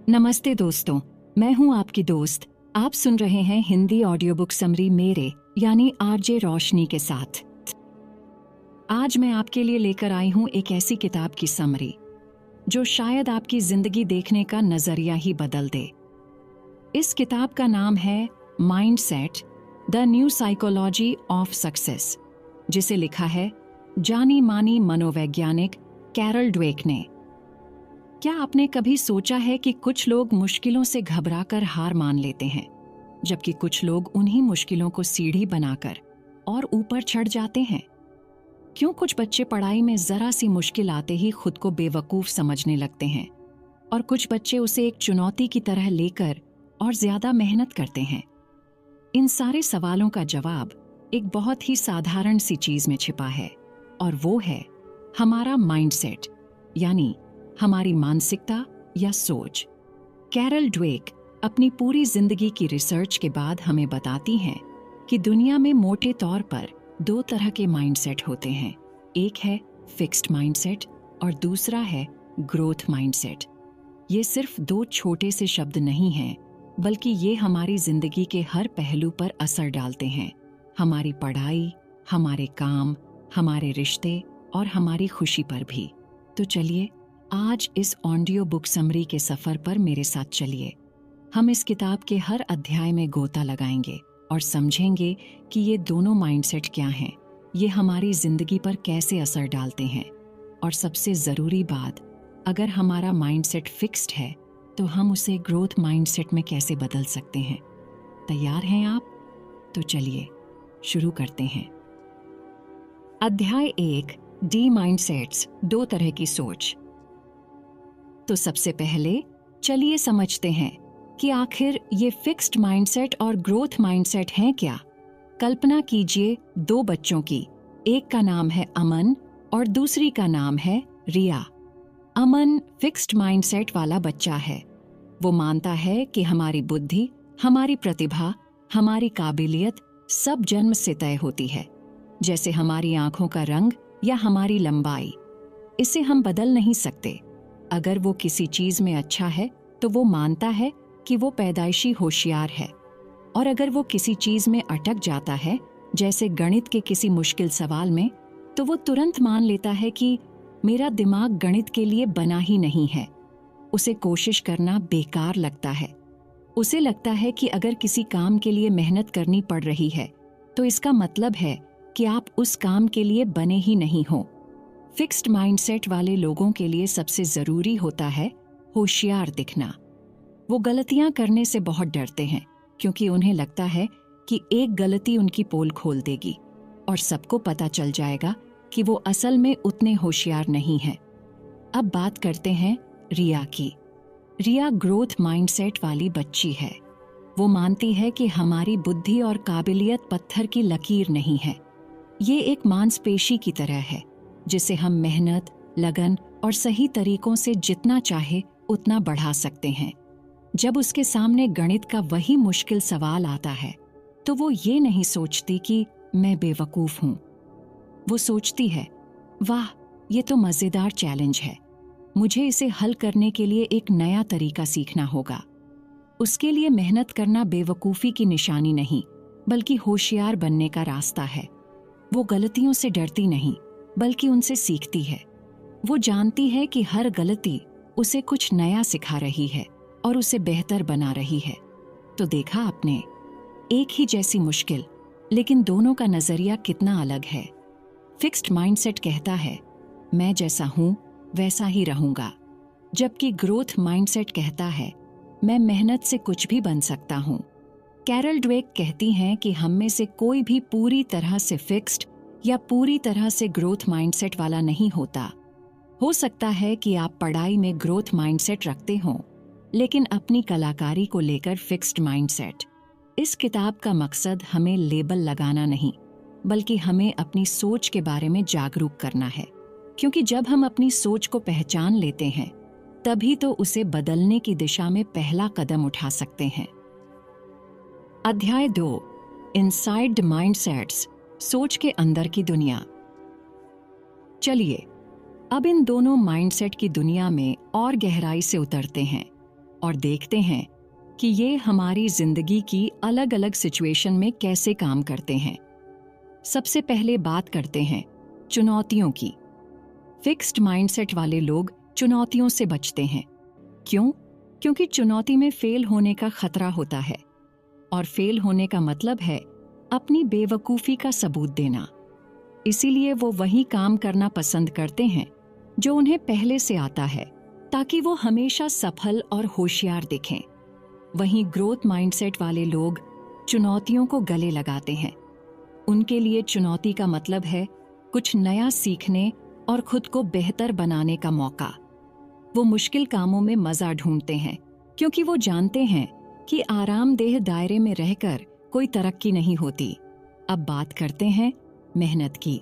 नमस्ते दोस्तों, मैं हूं आपकी दोस्त। आप सुन रहे हैं हिंदी ऑडियो बुक समरी मेरे यानी आरजे रोशनी के साथ। आज मैं आपके लिए लेकर आई हूं एक ऐसी किताब की समरी जो शायद आपकी जिंदगी देखने का नजरिया ही बदल दे। इस किताब का नाम है mindset the new psychology of success, जिसे लिखा है जानी मानी मनोवैज्ञानिक कैरल ड्वेक ने। क्या आपने कभी सोचा है कि कुछ लोग मुश्किलों से घबराकर हार मान लेते हैं, जबकि कुछ लोग उन्हीं मुश्किलों को सीढ़ी बनाकर और ऊपर चढ़ जाते हैं? क्यों कुछ बच्चे पढ़ाई में जरा सी मुश्किल आते ही खुद को बेवकूफ समझने लगते हैं और कुछ बच्चे उसे एक चुनौती की तरह लेकर और ज्यादा मेहनत करते हैं? इन सारे सवालों का जवाब एक बहुत ही साधारण सी चीज में छिपा है, और वो है हमारा माइंडसेट, यानी हमारी मानसिकता या सोच। कैरल ड्वेक अपनी पूरी जिंदगी की रिसर्च के बाद हमें बताती हैं कि दुनिया में मोटे तौर पर दो तरह के माइंडसेट होते हैं। एक है फिक्स्ड माइंडसेट और दूसरा है ग्रोथ माइंडसेट। ये सिर्फ दो छोटे से शब्द नहीं हैं, बल्कि ये हमारी जिंदगी के हर पहलू पर असर डालते हैं। हमारी पढ़ाई, हमारे काम, हमारे रिश्ते और हमारी खुशी पर भी। तो चलिए आज इस ऑडियो बुक समरी के सफर पर मेरे साथ चलिए। हम इस किताब के हर अध्याय में गोता लगाएंगे और समझेंगे कि ये दोनों माइंडसेट क्या हैं, ये हमारी जिंदगी पर कैसे असर डालते हैं, और सबसे जरूरी बात, अगर हमारा माइंडसेट फिक्स्ड है तो हम उसे ग्रोथ माइंडसेट में कैसे बदल सकते हैं। तैयार हैं आप? तो चलिए शुरू करते हैं। अध्याय 1, डी माइंडसेट्स, दो तरह की सोच। तो सबसे पहले चलिए समझते हैं कि आखिर ये फिक्स्ड माइंडसेट और ग्रोथ माइंडसेट हैं क्या। कल्पना कीजिए दो बच्चों की, एक का नाम है अमन और दूसरी का नाम है रिया। अमन फिक्स्ड माइंडसेट वाला बच्चा है। वो मानता है कि हमारी बुद्धि, हमारी प्रतिभा, हमारी काबिलियत सब जन्म से तय होती है, जैसे हमारी आंखों का रंग या हमारी लंबाई। इसे हम बदल नहीं सकते। अगर वो किसी चीज में अच्छा है तो वो मानता है कि वो पैदाइशी होशियार है, और अगर वो किसी चीज में अटक जाता है, जैसे गणित के किसी मुश्किल सवाल में, तो वो तुरंत मान लेता है कि मेरा दिमाग गणित के लिए बना ही नहीं है। उसे कोशिश करना बेकार लगता है। उसे लगता है कि अगर किसी काम के लिए मेहनत करनी पड़ रही है तो इसका मतलब है कि आप उस काम के लिए बने ही नहीं हो। फिक्स्ड माइंडसेट वाले लोगों के लिए सबसे जरूरी होता है होशियार दिखना। वो गलतियां करने से बहुत डरते हैं, क्योंकि उन्हें लगता है कि एक गलती उनकी पोल खोल देगी और सबको पता चल जाएगा कि वो असल में उतने होशियार नहीं हैं। अब बात करते हैं रिया की। रिया ग्रोथ माइंडसेट वाली बच्ची है। वो मानती है कि हमारी बुद्धि और काबिलियत पत्थर की लकीर नहीं है। ये एक मांसपेशी की तरह है, जिसे हम मेहनत, लगन और सही तरीकों से जितना चाहे उतना बढ़ा सकते हैं। जब उसके सामने गणित का वही मुश्किल सवाल आता है तो वो ये नहीं सोचती कि मैं बेवकूफ हूं। वो सोचती है, वाह, ये तो मजेदार चैलेंज है, मुझे इसे हल करने के लिए एक नया तरीका सीखना होगा। उसके लिए मेहनत करना बेवकूफी की निशानी नहीं, बल्कि होशियार बनने का रास्ता है। वो गलतियों से डरती नहीं, बल्कि उनसे सीखती है। वो जानती है कि हर गलती उसे कुछ नया सिखा रही है और उसे बेहतर बना रही है। तो देखा आपने, एक ही जैसी मुश्किल, लेकिन दोनों का नजरिया कितना अलग है। फिक्स्ड माइंडसेट कहता है मैं जैसा हूं वैसा ही रहूंगा, जबकि ग्रोथ माइंडसेट कहता है मैं मेहनत से कुछ भी बन सकता हूं। कैरल ड्वेक कहती हैं कि हम में से कोई भी पूरी तरह से फिक्स्ड या पूरी तरह से ग्रोथ माइंडसेट वाला नहीं होता। हो सकता है कि आप पढ़ाई में ग्रोथ माइंडसेट रखते हों, लेकिन अपनी कलाकारी को लेकर फिक्स्ड माइंडसेट। इस किताब का मकसद हमें लेबल लगाना नहीं, बल्कि हमें अपनी सोच के बारे में जागरूक करना है, क्योंकि जब हम अपनी सोच को पहचान लेते हैं, तभी तो उसे बदलने की दिशा में पहला कदम उठा सकते हैं। अध्याय 2, इनसाइड द माइंडसेट्स, सोच के अंदर की दुनिया। चलिए अब इन दोनों माइंडसेट की दुनिया में और गहराई से उतरते हैं। और देखते हैं कि ये हमारी जिंदगी की अलग अलग सिचुएशन में कैसे काम करते हैं। सबसे पहले बात करते हैं चुनौतियों की। फिक्स्ड माइंडसेट वाले लोग चुनौतियों से बचते हैं। क्यों? क्योंकि चुनौती में फेल होने का खतरा होता है, और फेल होने का मतलब है अपनी बेवकूफ़ी का सबूत देना। इसीलिए वो वही काम करना पसंद करते हैं जो उन्हें पहले से आता है, ताकि वो हमेशा सफल और होशियार दिखें। वहीं ग्रोथ माइंडसेट वाले लोग चुनौतियों को गले लगाते हैं। उनके लिए चुनौती का मतलब है कुछ नया सीखने और खुद को बेहतर बनाने का मौका। वो मुश्किल कामों में मजा ढूंढते हैं, क्योंकि वो जानते हैं कि आरामदेह दायरे में रहकर कोई तरक्की नहीं होती। अब बात करते हैं मेहनत की।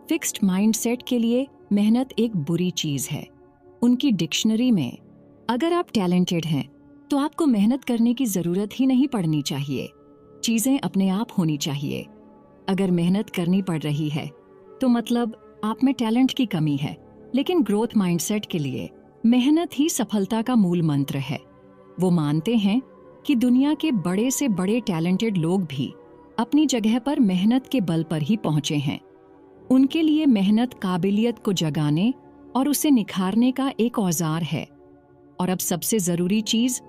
फिक्स्ड माइंडसेट के लिए मेहनत एक बुरी चीज है। उनकी डिक्शनरी में अगर आप टैलेंटेड हैं तो आपको मेहनत करने की जरूरत ही नहीं पड़नी चाहिए, चीजें अपने आप होनी चाहिए। अगर मेहनत करनी पड़ रही है तो मतलब आप में टैलेंट की कमी है। लेकिन ग्रोथ माइंडसेट के लिए मेहनत ही सफलता का मूल मंत्र है। वो मानते हैं कि दुनिया के बड़े से बड़े टैलेंटेड लोग भी अपनी जगह पर मेहनत के बल पर ही पहुंचे हैं। उनके लिए मेहनत काबिलियत को जगाने और उसे निखारने का एक औजार है। और अब सबसे जरूरी चीज,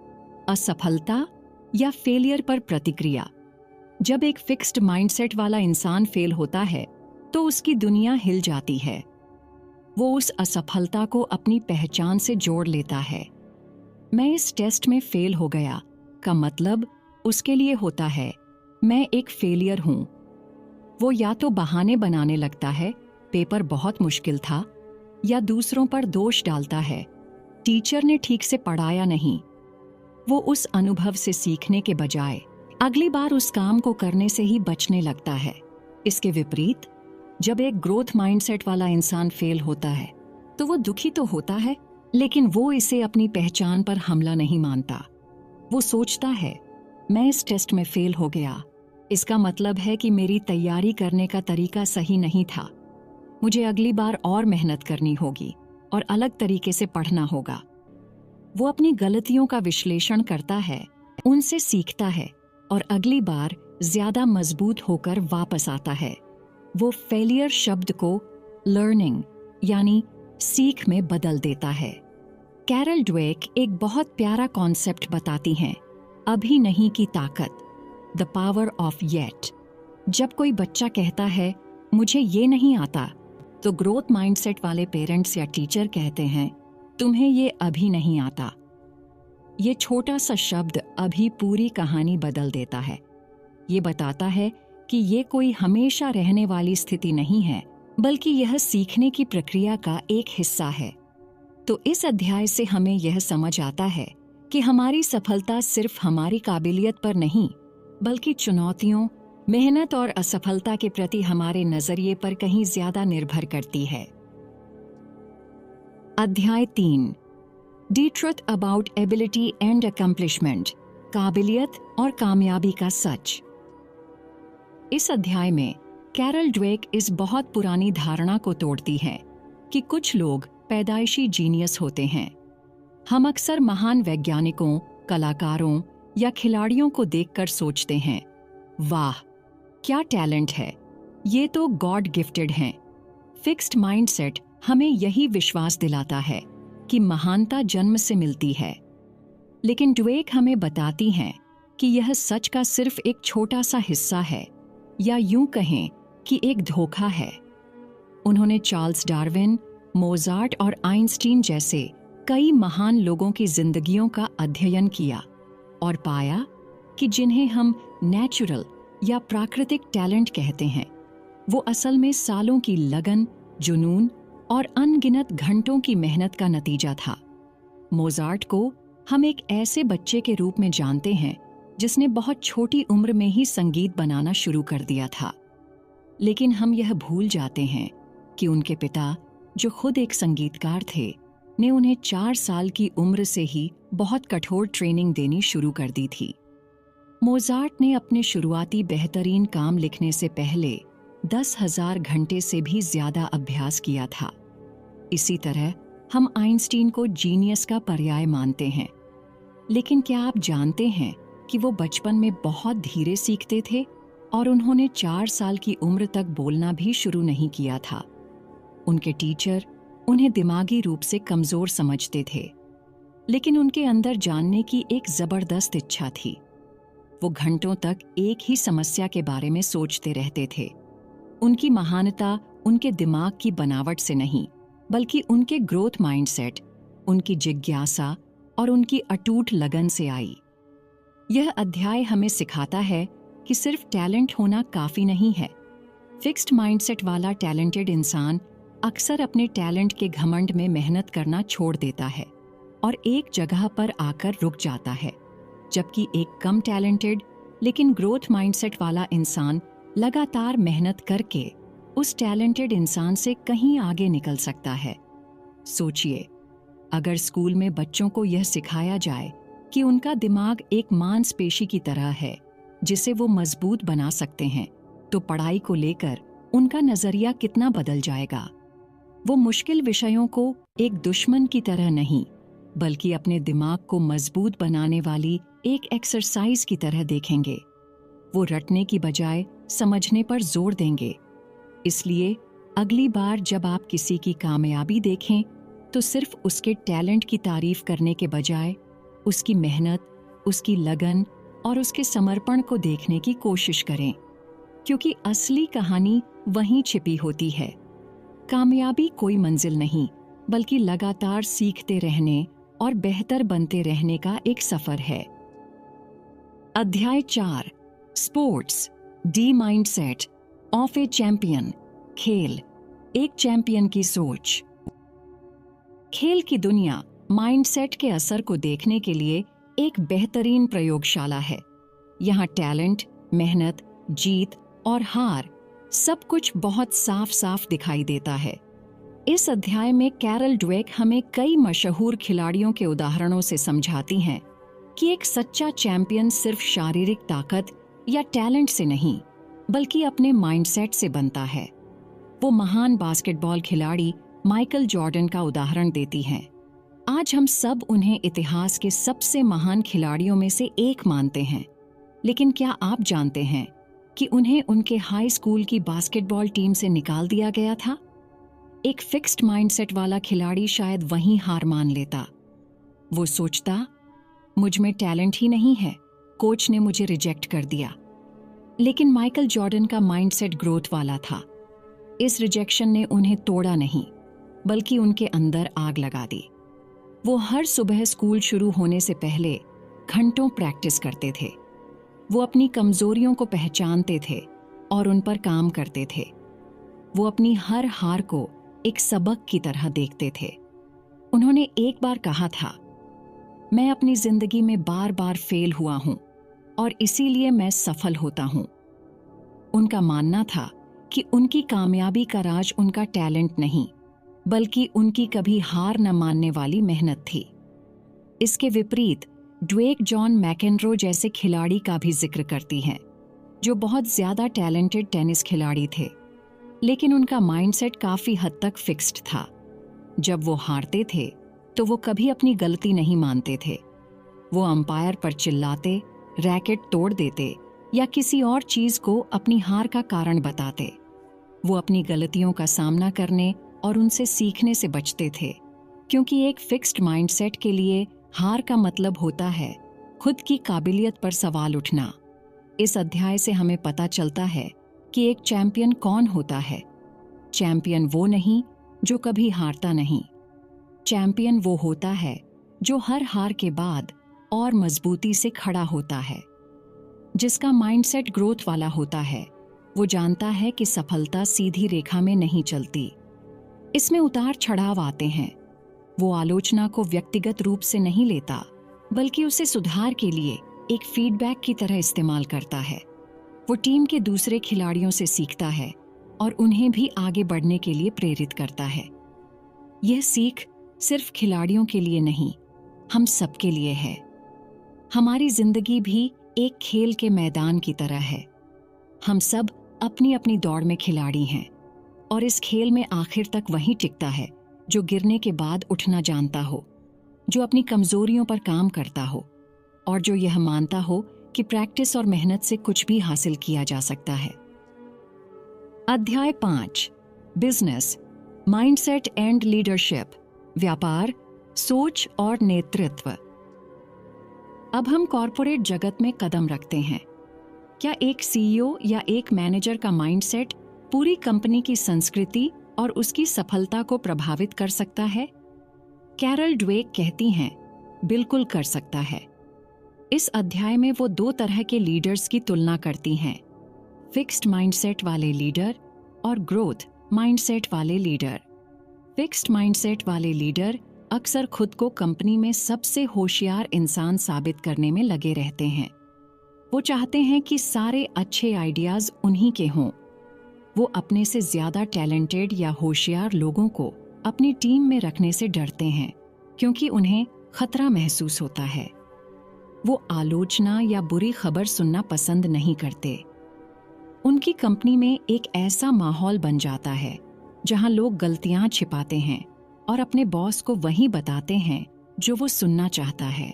असफलता या फेलियर पर प्रतिक्रिया। जब एक फिक्स्ड माइंडसेट वाला इंसान फेल होता है तो उसकी दुनिया हिल जाती है। वो उस असफलता को अपनी पहचान से जोड़ लेता है। मैं इस टेस्ट में फेल हो गया का मतलब उसके लिए होता है मैं एक फेलियर हूं। वो या तो बहाने बनाने लगता है, पेपर बहुत मुश्किल था, या दूसरों पर दोष डालता है, टीचर ने ठीक से पढ़ाया नहीं। वो उस अनुभव से सीखने के बजाय अगली बार उस काम को करने से ही बचने लगता है। इसके विपरीत, जब एक ग्रोथ माइंडसेट वाला इंसान फेल होता है तो वो दुखी तो होता है, लेकिन वो इसे अपनी पहचान पर हमला नहीं मानता। वो सोचता है मैं इस टेस्ट में फेल हो गया, इसका मतलब है कि मेरी तैयारी करने का तरीका सही नहीं था। मुझे अगली बार और मेहनत करनी होगी और अलग तरीके से पढ़ना होगा। वो अपनी गलतियों का विश्लेषण करता है, उनसे सीखता है और अगली बार ज्यादा मजबूत होकर वापस आता है। वो फेलियर शब्द को लर्निंग यानी सीख में बदल देता है। कैरल ड्वेक एक बहुत प्यारा कॉन्सेप्ट बताती हैं, अभी नहीं की ताकत, द पावर ऑफ येट। जब कोई बच्चा कहता है मुझे ये नहीं आता, तो ग्रोथ माइंडसेट वाले पेरेंट्स या टीचर कहते हैं तुम्हें ये अभी नहीं आता। ये छोटा सा शब्द अभी पूरी कहानी बदल देता है। ये बताता है कि ये कोई हमेशा रहने वाली स्थिति नहीं है, बल्कि यह सीखने की प्रक्रिया का एक हिस्सा है। तो इस अध्याय से हमें यह समझ आता है कि हमारी सफलता सिर्फ हमारी काबिलियत पर नहीं, बल्कि चुनौतियों, मेहनत और असफलता के प्रति हमारे नजरिए पर कहीं ज्यादा निर्भर करती है। अध्याय 3, the truth about ability and accomplishment, काबिलियत और कामयाबी का सच। इस अध्याय में कैरल ड्वेक इस बहुत पुरानी धारणा को तोड़ती है कि कुछ लोग पैदाइशी जीनियस होते हैं। हम अक्सर महान वैज्ञानिकों, कलाकारों या खिलाड़ियों को देखकर सोचते हैं, वाह क्या टैलेंट है, ये तो गॉड गिफ्टेड हैं। फिक्स्ड माइंडसेट हमें यही विश्वास दिलाता है कि महानता जन्म से मिलती है। लेकिन ड्वेक हमें बताती हैं कि यह सच का सिर्फ एक छोटा सा हिस्सा है, या यूं कहें कि एक धोखा है। उन्होंने चार्ल्स डार्विन, मोजार्ट और आइंस्टीन जैसे कई महान लोगों की जिंदगियों का अध्ययन किया और पाया कि जिन्हें हम नेचुरल या प्राकृतिक टैलेंट कहते हैं, वो असल में सालों की लगन, जुनून और अनगिनत घंटों की मेहनत का नतीजा था। मोजार्ट को हम एक ऐसे बच्चे के रूप में जानते हैं जिसने बहुत छोटी उम्र में ही संगीत बनाना शुरू कर दिया था। लेकिन हम यह भूल जाते हैं कि उनके पिता, जो खुद एक संगीतकार थे, ने उन्हें 4 साल की उम्र से ही बहुत कठोर ट्रेनिंग देनी शुरू कर दी थी। मोजार्ट ने अपने शुरुआती बेहतरीन काम लिखने से पहले 10,000 घंटे से भी ज्यादा अभ्यास किया था। इसी तरह हम आइंस्टीन को जीनियस का पर्याय मानते हैं। लेकिन क्या आप जानते हैं कि वो बचपन में बहुत धीरे सीखते थे और उन्होंने 4 साल की उम्र तक बोलना भी शुरू नहीं किया था। उनके टीचर उन्हें दिमागी रूप से कमजोर समझते थे, लेकिन उनके अंदर जानने की एक जबरदस्त इच्छा थी। वो घंटों तक एक ही समस्या के बारे में सोचते रहते थे। उनकी महानता उनके दिमाग की बनावट से नहीं, बल्कि उनके ग्रोथ माइंडसेट, उनकी जिज्ञासा और उनकी अटूट लगन से आई। यह अध्याय हमें सिखाता है कि सिर्फ टैलेंट होना काफी नहीं है। फिक्स्ड माइंडसेट वाला टैलेंटेड इंसान अक्सर अपने टैलेंट के घमंड में मेहनत करना छोड़ देता है और एक जगह पर आकर रुक जाता है, जबकि एक कम टैलेंटेड लेकिन ग्रोथ माइंडसेट वाला इंसान लगातार मेहनत करके उस टैलेंटेड इंसान से कहीं आगे निकल सकता है। सोचिए, अगर स्कूल में बच्चों को यह सिखाया जाए कि उनका दिमाग एक मांसपेशी की तरह है जिसे वो मजबूत बना सकते हैं, तो पढ़ाई को लेकर उनका नजरिया कितना बदल जाएगा। वो मुश्किल विषयों को एक दुश्मन की तरह नहीं, बल्कि अपने दिमाग को मजबूत बनाने वाली एक एक्सरसाइज की तरह देखेंगे। वो रटने की बजाय समझने पर जोर देंगे। इसलिए अगली बार जब आप किसी की कामयाबी देखें, तो सिर्फ उसके टैलेंट की तारीफ करने के बजाय उसकी मेहनत, उसकी लगन और उसके समर्पण को देखने की कोशिश करें, क्योंकि असली कहानी वहीं छिपी होती है। कामयाबी कोई मंजिल नहीं, बल्कि लगातार सीखते रहने और बेहतर बनते रहने का एक सफर है। अध्याय 4, sports, D mindset of A champion. खेल, एक चैंपियन की सोच। खेल की दुनिया माइंडसेट के असर को देखने के लिए एक बेहतरीन प्रयोगशाला है। यहाँ टैलेंट, मेहनत, जीत और हार सब कुछ बहुत साफ साफ दिखाई देता है। इस अध्याय में कैरल ड्वेक हमें कई मशहूर खिलाड़ियों के उदाहरणों से समझाती हैं कि एक सच्चा चैंपियन सिर्फ शारीरिक ताकत या टैलेंट से नहीं, बल्कि अपने माइंडसेट से बनता है। वो महान बास्केटबॉल खिलाड़ी माइकल जॉर्डन का उदाहरण देती हैं। आज हम सब उन्हें इतिहास के सबसे महान खिलाड़ियों में से एक मानते हैं, लेकिन क्या आप जानते हैं कि उन्हें उनके हाई स्कूल की बास्केटबॉल टीम से निकाल दिया गया था? एक फिक्स्ड माइंडसेट वाला खिलाड़ी शायद वहीं हार मान लेता। वो सोचता, मुझ में टैलेंट ही नहीं है, कोच ने मुझे रिजेक्ट कर दिया। लेकिन माइकल जॉर्डन का माइंडसेट ग्रोथ वाला था। इस रिजेक्शन ने उन्हें तोड़ा नहीं, बल्कि उनके अंदर आग लगा दी। वो हर सुबह स्कूल शुरू होने से पहले घंटों प्रैक्टिस करते थे। वो अपनी कमजोरियों को पहचानते थे और उन पर काम करते थे। वो अपनी हर हार को एक सबक की तरह देखते थे। उन्होंने एक बार कहा था, मैं अपनी जिंदगी में बार बार फेल हुआ हूं और इसीलिए मैं सफल होता हूं। उनका मानना था कि उनकी कामयाबी का राज उनका टैलेंट नहीं, बल्कि उनकी कभी हार न मानने वाली मेहनत थी। इसके विपरीत ड्वेक जॉन मैकेनरो जैसे खिलाड़ी का भी जिक्र करती हैं, जो बहुत ज्यादा टैलेंटेड टेनिस खिलाड़ी थे, लेकिन उनका माइंडसेट काफी हद तक फिक्स्ड था। जब वो हारते थे तो वो कभी अपनी गलती नहीं मानते थे। वो अंपायर पर चिल्लाते, रैकेट तोड़ देते या किसी और चीज को अपनी हार का कारण बताते। वो अपनी गलतियों का सामना करने और उनसे सीखने से बचते थे, क्योंकि एक फिक्स्ड माइंडसेट के लिए हार का मतलब होता है खुद की काबिलियत पर सवाल उठना। इस अध्याय से हमें पता चलता है कि एक चैंपियन कौन होता है। चैंपियन वो नहीं जो कभी हारता नहीं। चैंपियन वो होता है जो हर हार के बाद और मजबूती से खड़ा होता है। जिसका माइंडसेट ग्रोथ वाला होता है, वो जानता है कि सफलता सीधी रेखा में नहीं चलती। इसमें उतार चढ़ाव आते हैं। वो आलोचना को व्यक्तिगत रूप से नहीं लेता, बल्कि उसे सुधार के लिए एक फीडबैक की तरह इस्तेमाल करता है। वो टीम के दूसरे खिलाड़ियों से सीखता है और उन्हें भी आगे बढ़ने के लिए प्रेरित करता है। यह सीख सिर्फ खिलाड़ियों के लिए नहीं, हम सबके लिए है। हमारी जिंदगी भी एक खेल के मैदान की तरह है। हम सब अपनी अपनी दौड़ में खिलाड़ी हैं और इस खेल में आखिर तक वही टिकता है जो गिरने के बाद उठना जानता हो, जो अपनी कमजोरियों पर काम करता हो और जो यह मानता हो कि प्रैक्टिस और मेहनत से कुछ भी हासिल किया जा सकता है। अध्याय 5, बिजनेस, माइंडसेट एंड लीडरशिप, व्यापार, सोच और नेतृत्व। अब हम कॉरपोरेट जगत में कदम रखते हैं। क्या एक सीईओ या एक मैनेजर का माइंडसेट पूरी कंपनी की संस्कृति और उसकी सफलता को प्रभावित कर सकता है? कैरल ड्वेक कहती हैं, बिल्कुल कर सकता है। इस अध्याय में वो 2 तरह के लीडर्स की तुलना करती हैं, फिक्स्ड माइंडसेट वाले लीडर और ग्रोथ माइंडसेट वाले लीडर। फिक्स्ड माइंडसेट वाले लीडर अक्सर खुद को कंपनी में सबसे होशियार इंसान साबित करने में लगे रहते हैं। वो चाहते हैं कि सारे अच्छे आइडियाज उन्हीं के हों। वो अपने से ज्यादा टैलेंटेड या होशियार लोगों को अपनी टीम में रखने से डरते हैं क्योंकि उन्हें खतरा महसूस होता है। वो आलोचना या बुरी खबर सुनना पसंद नहीं करते। उनकी कंपनी में एक ऐसा माहौल बन जाता है जहां लोग गलतियां छिपाते हैं और अपने बॉस को वही बताते हैं जो वो सुनना चाहता है।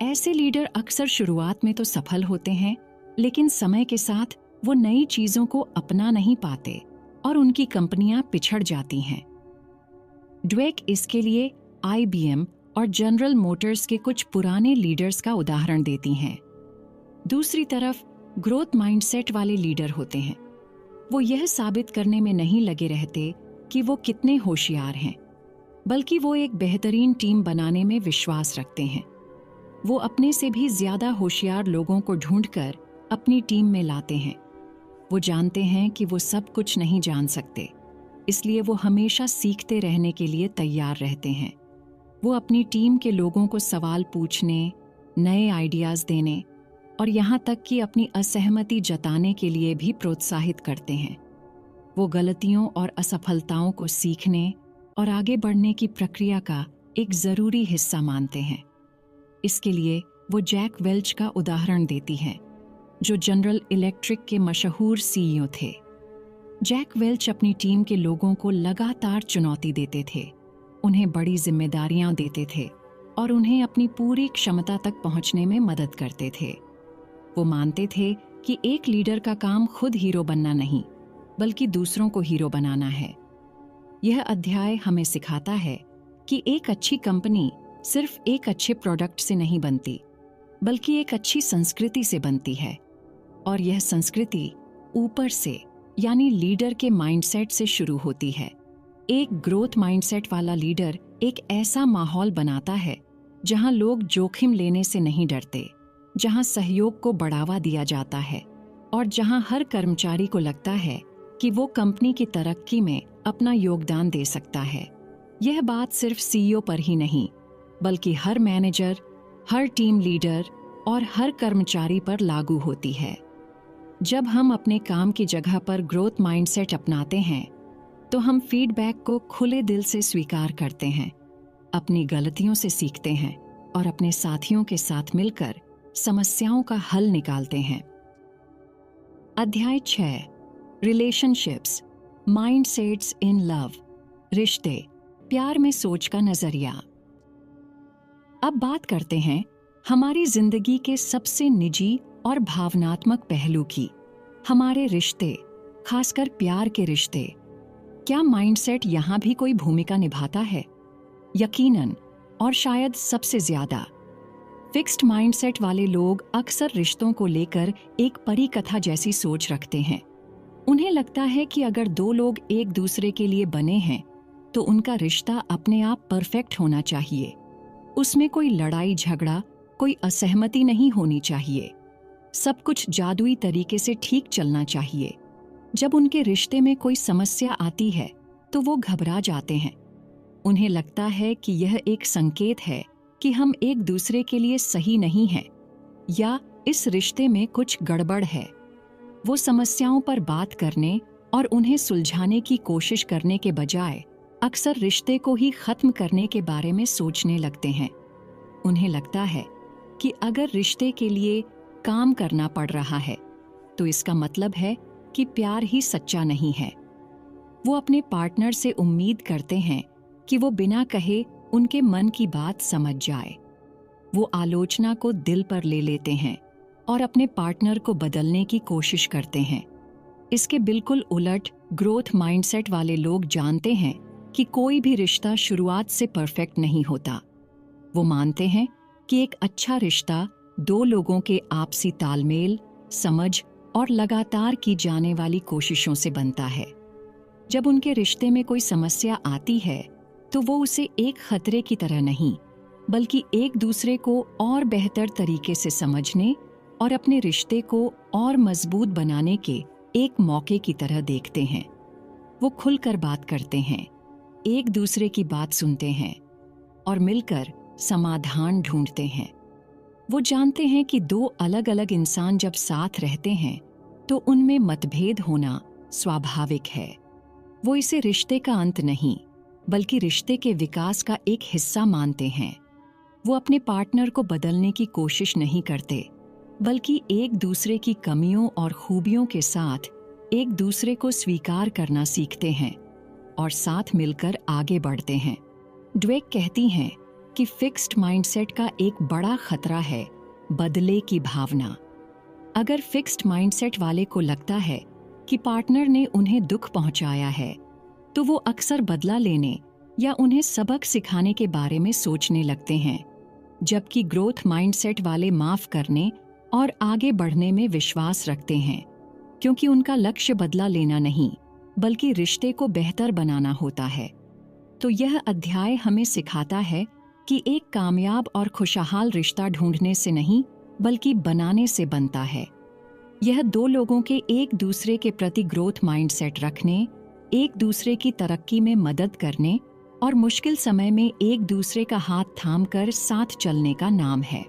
ऐसे लीडर अक्सर शुरुआत में तो सफल होते हैं, लेकिन समय के साथ वो नई चीजों को अपना नहीं पाते और उनकी कंपनियां पिछड़ जाती हैं। ड्वेक इसके लिए IBM और जनरल मोटर्स के कुछ पुराने लीडर्स का उदाहरण देती हैं। दूसरी तरफ ग्रोथ माइंडसेट वाले लीडर होते हैं। वो यह साबित करने में नहीं लगे रहते कि वो कितने होशियार हैं, बल्कि वो एक बेहतरीन टीम बनाने में विश्वास रखते हैं। वो अपने से भी ज्यादा होशियार लोगों को ढूंढकर अपनी टीम में लाते हैं। वो जानते हैं कि वो सब कुछ नहीं जान सकते, इसलिए वो हमेशा सीखते रहने के लिए तैयार रहते हैं। वो अपनी टीम के लोगों को सवाल पूछने, नए आइडियाज देने और यहाँ तक कि अपनी असहमति जताने के लिए भी प्रोत्साहित करते हैं। वो गलतियों और असफलताओं को सीखने और आगे बढ़ने की प्रक्रिया का एक जरूरी हिस्सा मानते हैं। इसके लिए वो जैक वेल्च का उदाहरण देती हैं, जो जनरल इलेक्ट्रिक के मशहूर CEO थे। जैक वेल्च अपनी टीम के लोगों को लगातार चुनौती देते थे, उन्हें बड़ी जिम्मेदारियां देते थे और उन्हें अपनी पूरी क्षमता तक पहुंचने में मदद करते थे। वो मानते थे कि एक लीडर का काम खुद हीरो बनना नहीं, बल्कि दूसरों को हीरो बनाना है। यह अध्याय हमें सिखाता है कि एक अच्छी कंपनी सिर्फ एक अच्छे प्रोडक्ट से नहीं बनती, बल्कि एक अच्छी संस्कृति से बनती है। और यह संस्कृति ऊपर से, यानी लीडर के माइंडसेट से शुरू होती है। एक ग्रोथ माइंडसेट वाला लीडर एक ऐसा माहौल बनाता है जहां लोग जोखिम लेने से नहीं डरते, जहां सहयोग को बढ़ावा दिया जाता है और जहां हर कर्मचारी को लगता है कि वो कंपनी की तरक्की में अपना योगदान दे सकता है। यह बात सिर्फ CEO पर ही नहीं, बल्कि हर मैनेजर, हर टीम लीडर और हर कर्मचारी पर लागू होती है। जब हम अपने काम की जगह पर ग्रोथ माइंडसेट अपनाते हैं, तो हम फीडबैक को खुले दिल से स्वीकार करते हैं, अपनी गलतियों से सीखते हैं और अपने साथियों के साथ मिलकर समस्याओं का हल निकालते हैं। अध्याय 6, रिलेशनशिप्स, माइंडसेट्स इन लव, रिश्ते, प्यार में सोच का नजरिया। अब बात करते हैं हमारी जिंदगी के सबसे निजी और भावनात्मक पहलू की, हमारे रिश्ते, खासकर प्यार के रिश्ते। क्या माइंडसेट यहां भी कोई भूमिका निभाता है? यकीनन, और शायद सबसे ज्यादा। फिक्स्ड माइंडसेट वाले लोग अक्सर रिश्तों को लेकर एक परी कथा जैसी सोच रखते हैं। उन्हें लगता है कि अगर 2 लोग एक दूसरे के लिए बने हैं, तो उनका रिश्ता अपने आप परफेक्ट होना चाहिए। उसमें कोई लड़ाई झगड़ा, कोई असहमति नहीं होनी चाहिए। सब कुछ जादुई तरीके से ठीक चलना चाहिए। जब उनके रिश्ते में कोई समस्या आती है, तो वो घबरा जाते हैं। उन्हें लगता है कि यह एक संकेत है कि हम एक दूसरे के लिए सही नहीं हैं, या इस रिश्ते में कुछ गड़बड़ है। वो समस्याओं पर बात करने और उन्हें सुलझाने की कोशिश करने के बजाय अक्सर रिश्ते को ही खत्म करने के बारे में सोचने लगते हैं। उन्हें लगता है कि अगर रिश्ते के लिए काम करना पड़ रहा है, तो इसका मतलब है कि प्यार ही सच्चा नहीं है। वो अपने पार्टनर से उम्मीद करते हैं कि वो बिना कहे उनके मन की बात समझ जाए। वो आलोचना को दिल पर ले लेते हैं और अपने पार्टनर को बदलने की कोशिश करते हैं। इसके बिल्कुल उलट ग्रोथ माइंडसेट वाले लोग जानते हैं कि कोई भी रिश्ता शुरुआत से परफेक्ट नहीं होता। वो मानते हैं कि एक अच्छा रिश्ता दो लोगों के आपसी तालमेल, समझ और लगातार की जाने वाली कोशिशों से बनता है। जब उनके रिश्ते में कोई समस्या आती है तो वो उसे एक खतरे की तरह नहीं, बल्कि एक दूसरे को और बेहतर तरीके से समझने और अपने रिश्ते को और मजबूत बनाने के एक मौके की तरह देखते हैं। वो खुलकर बात करते हैं, एक दूसरे की बात सुनते हैं और मिलकर समाधान ढूंढते हैं। वो जानते हैं कि दो अलग अलग इंसान जब साथ रहते हैं तो उनमें मतभेद होना स्वाभाविक है। वो इसे रिश्ते का अंत नहीं, बल्कि रिश्ते के विकास का एक हिस्सा मानते हैं। वो अपने पार्टनर को बदलने की कोशिश नहीं करते, बल्कि एक दूसरे की कमियों और खूबियों के साथ एक दूसरे को स्वीकार करना सीखते हैं और साथ मिलकर आगे बढ़ते हैं। ड्वेक कहती हैं कि फिक्स्ड माइंडसेट का एक बड़ा खतरा है बदले की भावना। अगर फिक्स्ड माइंडसेट वाले को लगता है कि पार्टनर ने उन्हें दुख पहुंचाया है, तो वो अक्सर बदला लेने या उन्हें सबक सिखाने के बारे में सोचने लगते हैं, जबकि ग्रोथ माइंडसेट वाले माफ करने और आगे बढ़ने में विश्वास रखते हैं, क्योंकि उनका लक्ष्य बदला लेना नहीं, बल्कि रिश्ते को बेहतर बनाना होता है। तो यह अध्याय हमें सिखाता है कि एक कामयाब और खुशहाल रिश्ता ढूंढने से नहीं, बल्कि बनाने से बनता है। यह दो लोगों के एक दूसरे के प्रति ग्रोथ माइंडसेट रखने, एक दूसरे की तरक्की में मदद करने और मुश्किल समय में एक दूसरे का हाथ थामकर साथ चलने का नाम है।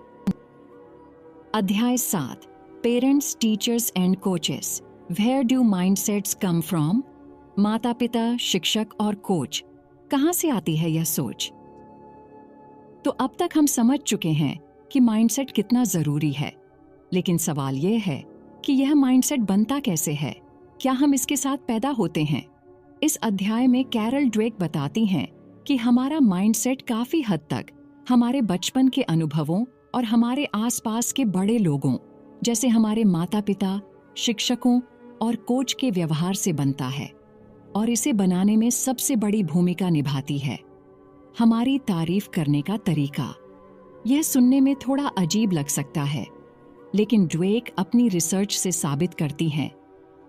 अध्याय 7, parents, teachers and coaches, where do mindsets come from? माता पिता, शिक्षक और कोच, कहां से आती है यह सोच? तो अब तक हम समझ चुके हैं कि माइंडसेट कितना जरूरी है, लेकिन सवाल यह है कि यह माइंडसेट बनता कैसे है? क्या हम इसके साथ पैदा होते हैं? इस अध्याय में कैरल ड्वेक बताती हैं कि हमारा माइंडसेट काफी हद तक हमारे बचपन के अनुभवों और हमारे आसपास के बड़े लोगों, जैसे हमारे माता पिता, शिक्षकों और कोच के व्यवहार से बनता है, और इसे बनाने में सबसे बड़ी भूमिका निभाती है हमारी तारीफ करने का तरीका। यह सुनने में थोड़ा अजीब लग सकता है, लेकिन ड्वेक अपनी रिसर्च से साबित करती हैं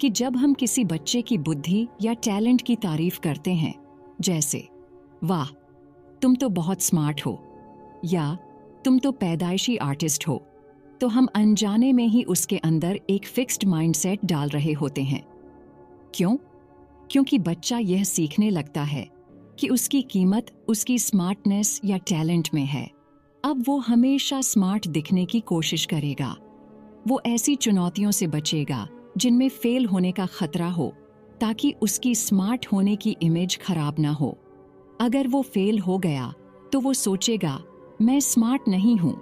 कि जब हम किसी बच्चे की बुद्धि या टैलेंट की तारीफ करते हैं, जैसे वाह तुम तो बहुत स्मार्ट हो या तुम तो पैदाइशी आर्टिस्ट हो, तो हम अनजाने में ही उसके अंदर एक फिक्स्ड माइंडसेट डाल रहे होते हैं। क्यों? क्योंकि बच्चा यह सीखने लगता है कि उसकी कीमत उसकी स्मार्टनेस या टैलेंट में है। अब वो हमेशा स्मार्ट दिखने की कोशिश करेगा। वो ऐसी चुनौतियों से बचेगा जिनमें फेल होने का खतरा हो, ताकि उसकी स्मार्ट होने की इमेज खराब ना हो। अगर वो फेल हो गया तो वो सोचेगा मैं स्मार्ट नहीं हूं।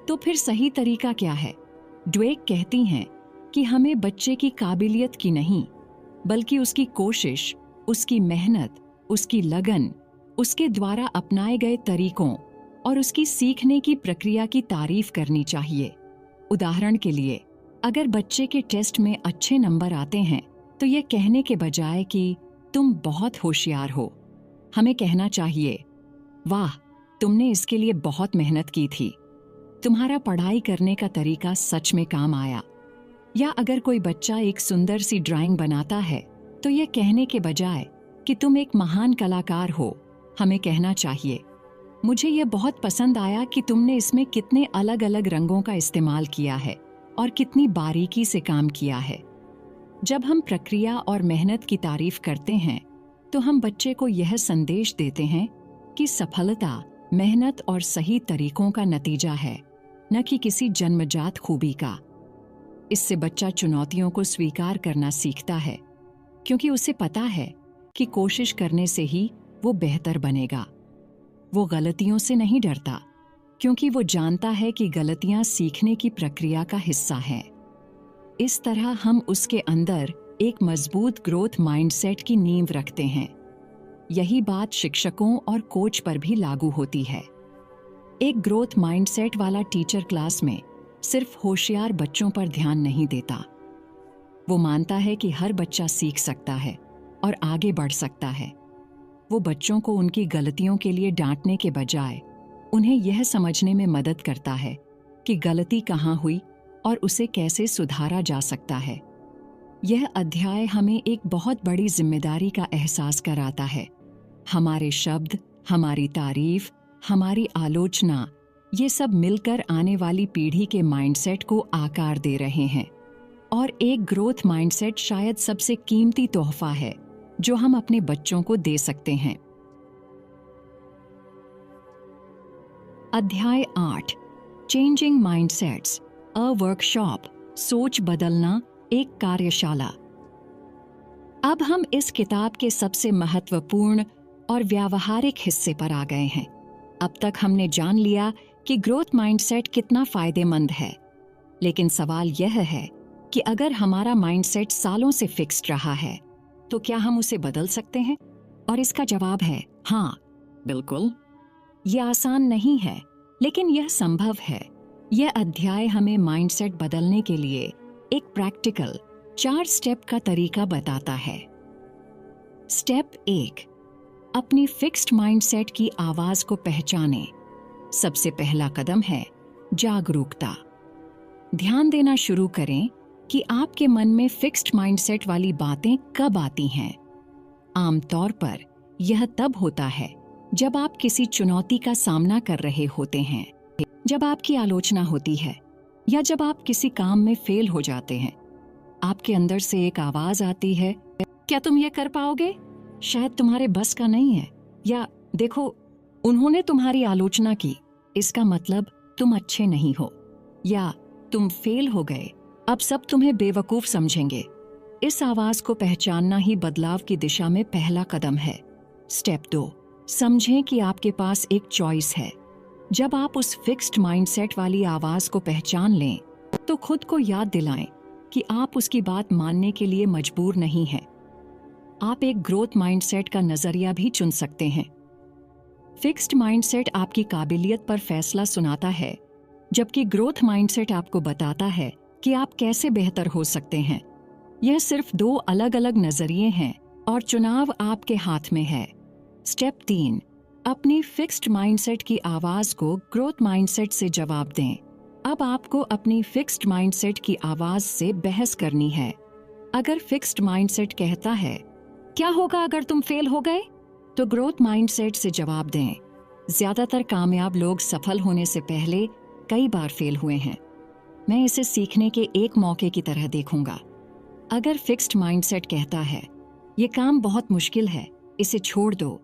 तो फिर सही तरीका क्या है? ड्वेक कहती हैं कि हमें बच्चे की काबिलियत की नहीं, बल्कि उसकी कोशिश, उसकी मेहनत, उसकी लगन, उसके द्वारा अपनाए गए तरीकों और उसकी सीखने की प्रक्रिया की तारीफ करनी चाहिए। उदाहरण के लिए, अगर बच्चे के टेस्ट में अच्छे नंबर आते हैं, तो ये कहने के बजाय कि तुम बहुत होशियार हो, हमें कहना चाहिए वाह तुमने इसके लिए बहुत मेहनत की थी, तुम्हारा पढ़ाई करने का तरीका सच में काम आया। या अगर कोई बच्चा एक सुंदर सी ड्राइंग बनाता है, तो यह कहने के बजाय कि तुम एक महान कलाकार हो, हमें कहना चाहिए मुझे यह बहुत पसंद आया कि तुमने इसमें कितने अलग अलग रंगों का इस्तेमाल किया है और कितनी बारीकी से काम किया है। जब हम प्रक्रिया और मेहनत की तारीफ करते हैं, तो हम बच्चे को यह संदेश देते हैं कि सफलता मेहनत और सही तरीकों का नतीजा है, न कि किसी जन्मजात खूबी का। इससे बच्चा चुनौतियों को स्वीकार करना सीखता है, क्योंकि उसे पता है कि कोशिश करने से ही वो बेहतर बनेगा। वो गलतियों से नहीं डरता, क्योंकि वो जानता है कि गलतियां सीखने की प्रक्रिया का हिस्सा हैं। इस तरह हम उसके अंदर एक मजबूत ग्रोथ माइंडसेट की नींव रखते हैं। यही बात शिक्षकों और कोच पर भी लागू होती है। एक ग्रोथ माइंडसेट वाला टीचर क्लास में सिर्फ होशियार बच्चों पर ध्यान नहीं देता। वो मानता है कि हर बच्चा सीख सकता है और आगे बढ़ सकता है। वो बच्चों को उनकी गलतियों के लिए डांटने के बजाय उन्हें यह समझने में मदद करता है कि गलती कहाँ हुई और उसे कैसे सुधारा जा सकता है। यह अध्याय हमें एक बहुत बड़ी जिम्मेदारी का एहसास कराता है। हमारे शब्द, हमारी तारीफ, हमारी आलोचना, ये सब मिलकर आने वाली पीढ़ी के माइंडसेट को आकार दे रहे हैं। और एक ग्रोथ माइंडसेट शायद सबसे कीमती तोहफा है जो हम अपने बच्चों को दे सकते हैं। अध्याय 8, चेंजिंग माइंडसेट्स, अ वर्कशॉप, सोच बदलना, एक कार्यशाला। अब हम इस किताब के सबसे महत्वपूर्ण और व्यावहारिक हिस्से पर आ गए हैं। अब तक हमने जान लिया कि ग्रोथ माइंडसेट कितना फायदेमंद है, लेकिन सवाल यह है कि अगर हमारा माइंडसेट सालों से फिक्स्ड रहा है तो क्या हम उसे बदल सकते हैं? और इसका जवाब है हाँ, बिल्कुल। यह आसान नहीं है, लेकिन यह संभव है। यह अध्याय हमें माइंडसेट बदलने के लिए एक प्रैक्टिकल 4 स्टेप का तरीका बताता है। स्टेप 1, अपनी फिक्स्ड माइंडसेट की आवाज को पहचानें। सबसे पहला कदम है जागरूकता। ध्यान देना शुरू करें कि आपके मन में फिक्स्ड माइंडसेट वाली बातें कब आती हैं। आमतौर पर यह तब होता है जब आप किसी चुनौती का सामना कर रहे होते हैं, जब आपकी आलोचना होती है या जब आप किसी काम में फेल हो जाते हैं। आपके अंदर से एक आवाज आती है, क्या तुम ये कर पाओगे? शायद तुम्हारे बस का नहीं है। या देखो, उन्होंने तुम्हारी आलोचना की, इसका मतलब तुम अच्छे नहीं हो। या तुम फेल हो गए, अब सब तुम्हें बेवकूफ समझेंगे। इस आवाज को पहचानना ही बदलाव की दिशा में पहला कदम है। स्टेप 2, समझें कि आपके पास एक चॉइस है। जब आप उस फिक्स्ड माइंडसेट वाली आवाज को पहचान लें तो खुद को याद दिलाएं कि आप उसकी बात मानने के लिए मजबूर नहीं हैं। आप एक ग्रोथ माइंडसेट का नजरिया भी चुन सकते हैं। फिक्स्ड माइंडसेट आपकी काबिलियत पर फैसला सुनाता है, जबकि ग्रोथ माइंडसेट आपको बताता है कि आप कैसे बेहतर हो सकते हैं। यह सिर्फ 2 अलग-अलग नजरिए हैं और चुनाव आपके हाथ में है। स्टेप 3, अपनी फिक्स्ड माइंडसेट की आवाज को ग्रोथ माइंडसेट से जवाब दें। अब आपको अपनी फिक्स्ड माइंडसेट की आवाज से बहस करनी है। अगर फिक्स्ड माइंडसेट कहता है, क्या होगा अगर तुम फेल हो गए? तो ग्रोथ माइंडसेट से जवाब दें, ज्यादातर कामयाब लोग सफल होने से पहले कई बार फेल हुए हैं। मैं इसे सीखने के एक मौके की तरह देखूंगा। अगर फिक्स्ड माइंडसेट कहता है, ये काम बहुत मुश्किल है, इसे छोड़ दो,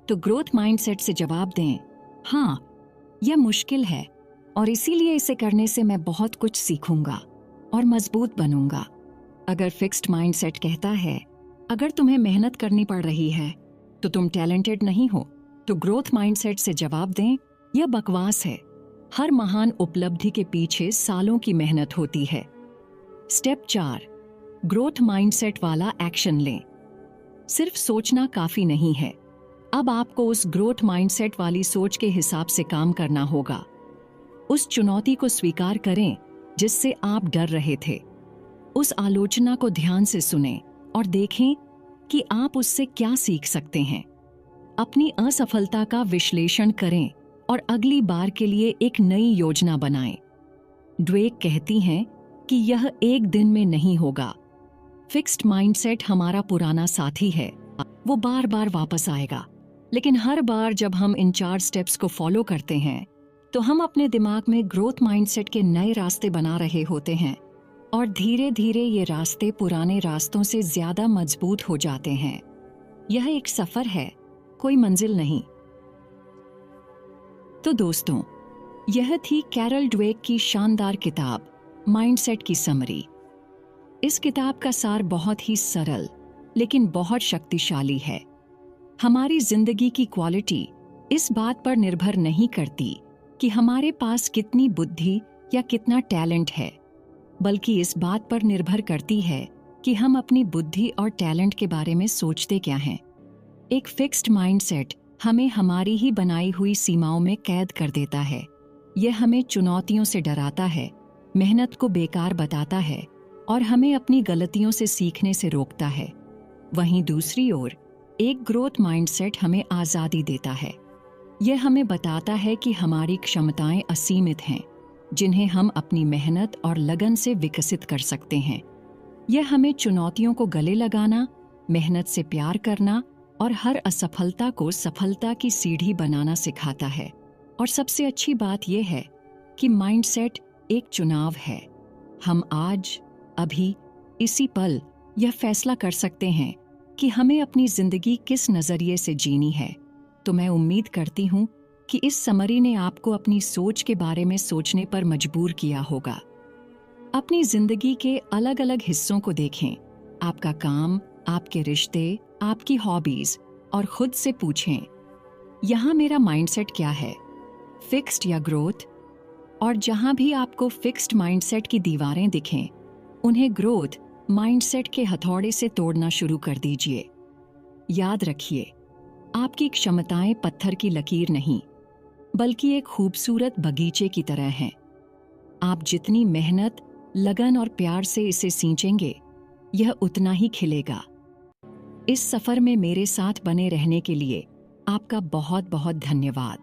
तो ग्रोथ माइंडसेट से जवाब दें, हाँ, यह मुश्किल है और इसीलिए इसे करने से मैं बहुत कुछ सीखूंगा और मजबूत बनूंगा। अगर फिक्स्ड माइंडसेट कहता है, अगर तुम्हें मेहनत करनी पड़ रही है तो तुम टैलेंटेड नहीं हो, तो ग्रोथ माइंडसेट से जवाब दें, यह बकवास है। हर महान उपलब्धि के पीछे सालों की मेहनत होती है। स्टेप 4, ग्रोथ माइंडसेट वाला एक्शन लें। सिर्फ सोचना काफी नहीं है। अब आपको उस ग्रोथ माइंडसेट वाली सोच के हिसाब से काम करना होगा। उस चुनौती को स्वीकार करें जिससे आप डर रहे थे। उस आलोचना को ध्यान से सुनें और देखें कि आप उससे क्या सीख सकते हैं। अपनी असफलता का विश्लेषण करें और अगली बार के लिए एक नई योजना बनाएं। ड्वेक कहती हैं कि यह एक दिन में नहीं होगा। फिक्स्ड माइंडसेट हमारा पुराना साथी है, वो बार बार वापस आएगा। लेकिन हर बार जब हम इन 4 स्टेप्स को फॉलो करते हैं तो हम अपने दिमाग में ग्रोथ माइंडसेट के नए रास्ते बना रहे होते हैं और धीरे धीरे ये रास्ते पुराने रास्तों से ज्यादा मजबूत हो जाते हैं। यह एक सफर है, कोई मंजिल नहीं। तो दोस्तों, यह थी कैरल ड्वेक की शानदार किताब माइंडसेट की समरी। इस किताब का सार बहुत ही सरल लेकिन बहुत शक्तिशाली है। हमारी जिंदगी की क्वालिटी इस बात पर निर्भर नहीं करती कि हमारे पास कितनी बुद्धि या कितना टैलेंट है, बल्कि इस बात पर निर्भर करती है कि हम अपनी बुद्धि और टैलेंट के बारे में सोचते क्या हैं। एक फिक्स्ड माइंडसेट हमें हमारी ही बनाई हुई सीमाओं में कैद कर देता है। यह हमें चुनौतियों से डराता है, मेहनत को बेकार बताता है और हमें अपनी गलतियों से सीखने से रोकता है। वहीं दूसरी ओर एक ग्रोथ माइंडसेट हमें आज़ादी देता है। यह हमें बताता है कि हमारी क्षमताएं असीमित हैं, जिन्हें हम अपनी मेहनत और लगन से विकसित कर सकते हैं। यह हमें चुनौतियों को गले लगाना, मेहनत से प्यार करना और हर असफलता को सफलता की सीढ़ी बनाना सिखाता है। और सबसे अच्छी बात यह है कि माइंडसेट एक चुनाव है। हम आज, अभी, इसी पल यह फैसला कर सकते हैं कि हमें अपनी जिंदगी किस नजरिए से जीनी है। तो मैं उम्मीद करती हूँ कि इस समरी ने आपको अपनी सोच के बारे में सोचने पर मजबूर किया होगा। अपनी जिंदगी के अलग अलग हिस्सों को देखें, आपका काम, आपके रिश्ते, आपकी हॉबीज, और खुद से पूछें, यहाँ मेरा माइंडसेट क्या है, फिक्स्ड या ग्रोथ? और जहाँ भी आपको फिक्स्ड माइंडसेट की दीवारें दिखें, उन्हें ग्रोथ माइंडसेट के हथौड़े से तोड़ना शुरू कर दीजिए। याद रखिए, आपकी क्षमताएं पत्थर की लकीर नहीं, बल्कि एक खूबसूरत बगीचे की तरह हैं। आप जितनी मेहनत, लगन और प्यार से इसे सींचेंगे, यह उतना ही खिलेगा। इस सफर में मेरे साथ बने रहने के लिए आपका बहुत बहुत धन्यवाद।